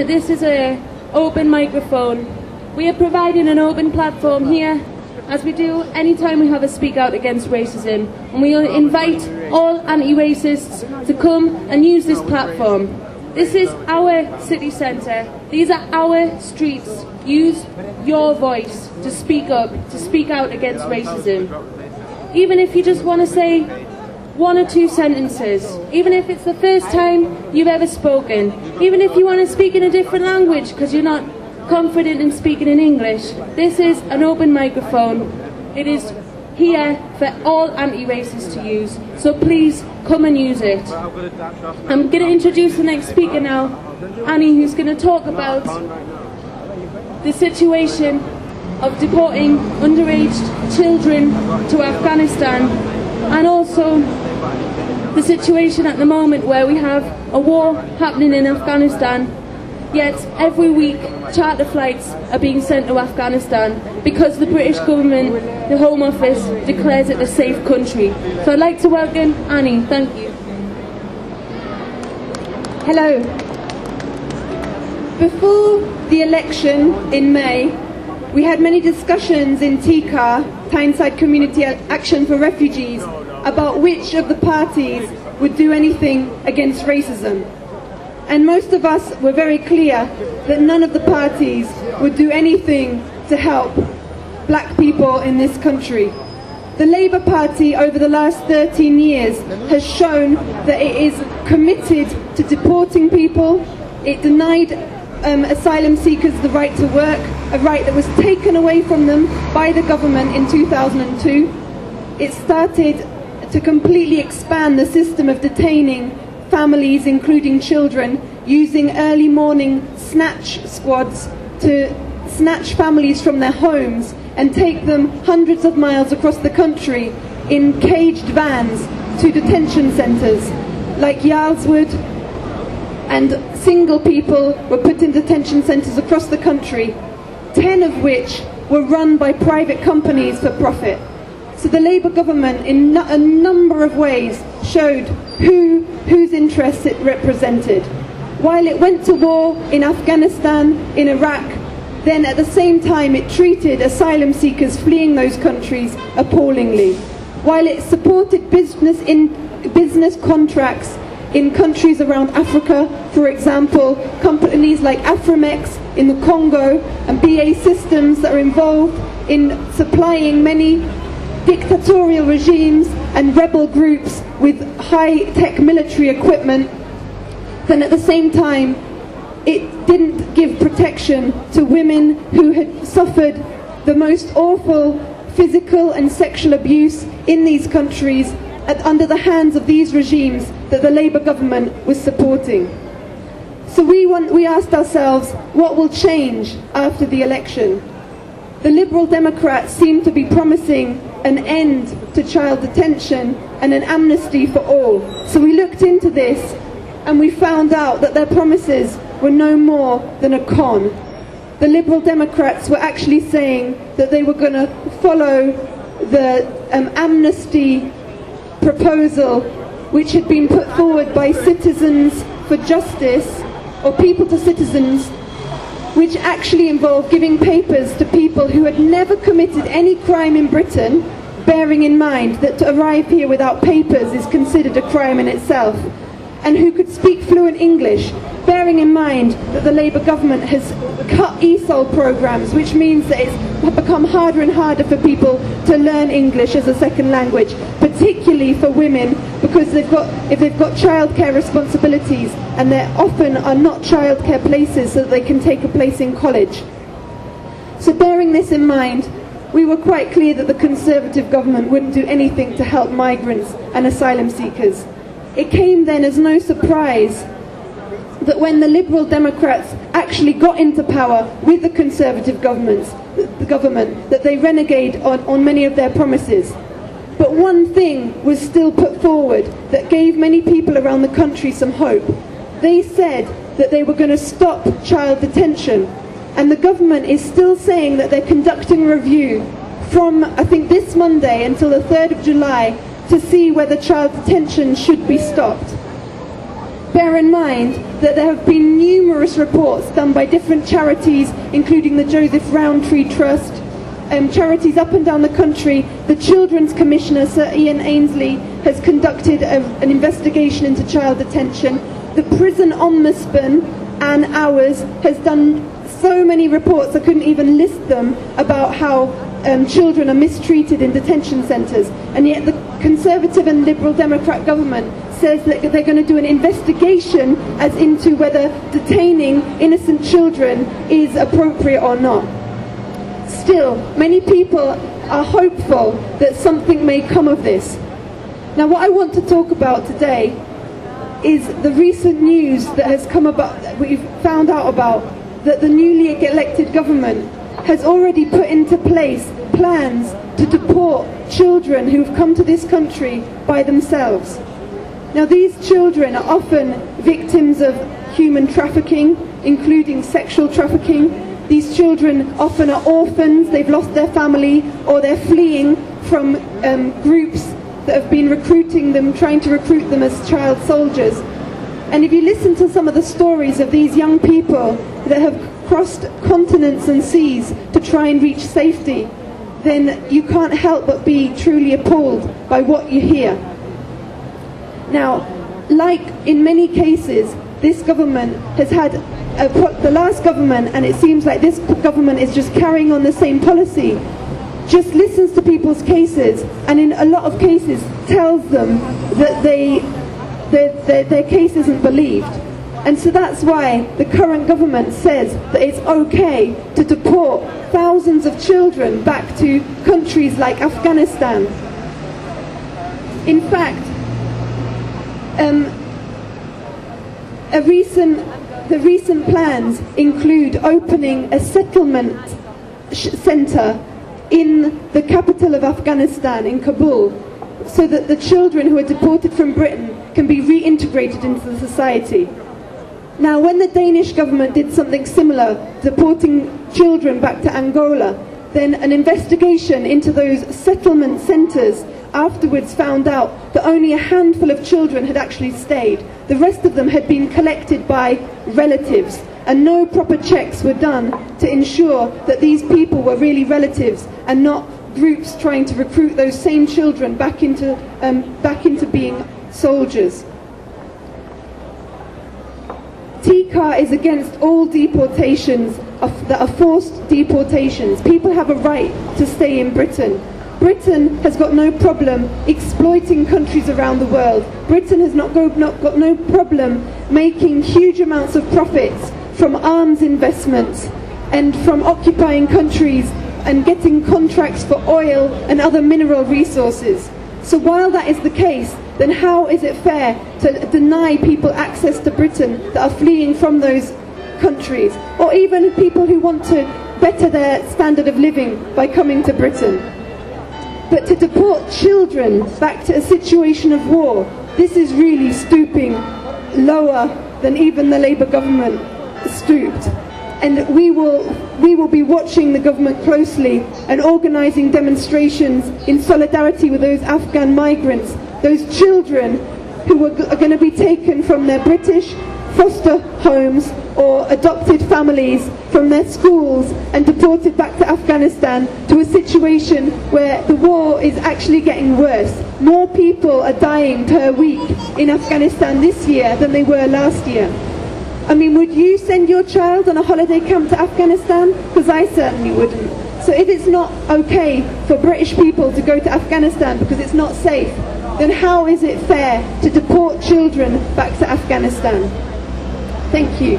that this is an open microphone. We are providing an open platform here, as we do anytime we have a speak out against racism, and we invite all anti-racists to come and use this platform. This is our city centre. These are our streets. Use your voice to speak up, to speak out against racism. Even if you just want to say one or two sentences, even if it's the first time you've ever spoken, even if you want to speak in a different language because you're not confident in speaking in English, this is an open microphone. It is here for all anti-racists to use, so please come and use it. I'm going to introduce the next speaker now, Annie, who's going to talk about the situation of deporting underage children to Afghanistan, and also the situation at the moment where we have a war happening in Afghanistan, yet every week charter flights are being sent to Afghanistan because the British government, the Home Office, declares it a safe country. So I'd like to welcome Annie. Thank you. Hello. Before the election in May, we had many discussions in TICA, Tyneside Community Action for Refugees, about which of the parties would do anything against racism. And most of us were very clear that none of the parties would do anything to help black people in this country. The Labour Party over the last 13 years has shown that it is committed to deporting people. It denied asylum seekers the right to work, a right that was taken away from them by the government in 2002. It started to completely expand the system of detaining families, including children, using early morning snatch squads to snatch families from their homes and take them hundreds of miles across the country in caged vans to detention centres like Yarlswood, and single people were put in detention centres across the country, 10 of which were run by private companies for profit. So the Labour government in a number of ways showed whose interests it represented. While it went to war in Afghanistan, in Iraq, then at the same time it treated asylum seekers fleeing those countries appallingly. While it supported business contracts in countries around Africa, for example, companies like Aframex in the Congo and BA Systems that are involved in supplying many dictatorial regimes and rebel groups with high-tech military equipment, then at the same time it didn't give protection to women who had suffered the most awful physical and sexual abuse in these countries under the hands of these regimes that the Labour government was supporting. So we asked ourselves, what will change after the election? The Liberal Democrats seem to be promising an end to child detention and an amnesty for all. So we looked into this and we found out that their promises were no more than a con. The Liberal Democrats were actually saying that they were going to follow the amnesty proposal which had been put forward by Citizens for Justice, or People to Citizens, which actually involved giving papers to people who had never committed any crime in Britain, bearing in mind that to arrive here without papers is considered a crime in itself, and who could speak fluent English, bearing in mind that the Labour government has cut ESOL programmes, which means that it's become harder and harder for people to learn English as a second language, particularly for women, because if they've got childcare responsibilities, and there often are not childcare places so that they can take a place in college. So bearing this in mind, we were quite clear that the Conservative government wouldn't do anything to help migrants and asylum seekers. It came then as no surprise that when the Liberal Democrats actually got into power with the Conservative government, that they renegade on many of their promises. But one thing was still put forward that gave many people around the country some hope. They said that they were going to stop child detention, and the government is still saying that they're conducting a review from, I think, this Monday until the 3rd of July to see whether child detention should be stopped. Bear in mind that there have been numerous reports done by different charities, including the Joseph Rowntree Trust, charities up and down the country. The Children's Commissioner, Sir Ian Ainsley, has conducted an investigation into child detention. The Prison Ombudsman, Anne Hours, has done so many reports, I couldn't even list them, about how children are mistreated in detention centres. And yet the Conservative and Liberal Democrat government says that they're going to do an investigation as into whether detaining innocent children is appropriate or not. Still, many people are hopeful that something may come of this. Now, what I want to talk about today is the recent news that has come about, that we've found out about, that the newly elected government has already put into place plans to deport children who've come to this country by themselves. Now, these children are often victims of human trafficking, including sexual trafficking. These children often are orphans, they've lost their family, or they're fleeing from groups that have been recruiting them, trying to recruit them as child soldiers. And if you listen to some of the stories of these young people that have crossed continents and seas to try and reach safety, then you can't help but be truly appalled by what you hear. Now, like in many cases, this government has had the last government, and it seems like this government is just carrying on the same policy, just listens to people's cases, and in a lot of cases tells them that their case isn't believed. And so that's why the current government says that it's okay to deport thousands of children back to countries like Afghanistan. In fact, the recent plans include opening a settlement centre in the capital of Afghanistan, in Kabul, so that the children who are deported from Britain can be reintegrated into the society. Now, when the Danish government did something similar, deporting children back to Angola, then an investigation into those settlement centres afterwards found out that only a handful of children had actually stayed. The rest of them had been collected by relatives, and no proper checks were done to ensure that these people were really relatives and not groups trying to recruit those same children back into being soldiers. TCAR is against all deportations that are forced deportations. People have a right to stay in Britain. Britain has got no problem exploiting countries around the world. Britain has not got no problem making huge amounts of profits from arms investments and from occupying countries and getting contracts for oil and other mineral resources. So while that is the case, then how is it fair to deny people access to Britain that are fleeing from those countries, or even people who want to better their standard of living by coming to Britain? But to deport children back to a situation of war, this is really stooping lower than even the Labour government stooped. And we will be watching the government closely and organising demonstrations in solidarity with those Afghan migrants, those children who are going to be taken from their British foster homes or adopted families from their schools and deported back to Afghanistan, to a situation where the war is actually getting worse. More people are dying per week in Afghanistan this year than they were last year. I mean, would you send your child on a holiday camp to Afghanistan? Because I certainly wouldn't. So if it's not okay for British people to go to Afghanistan because it's not safe, then how is it fair to deport children back to Afghanistan? Thank you.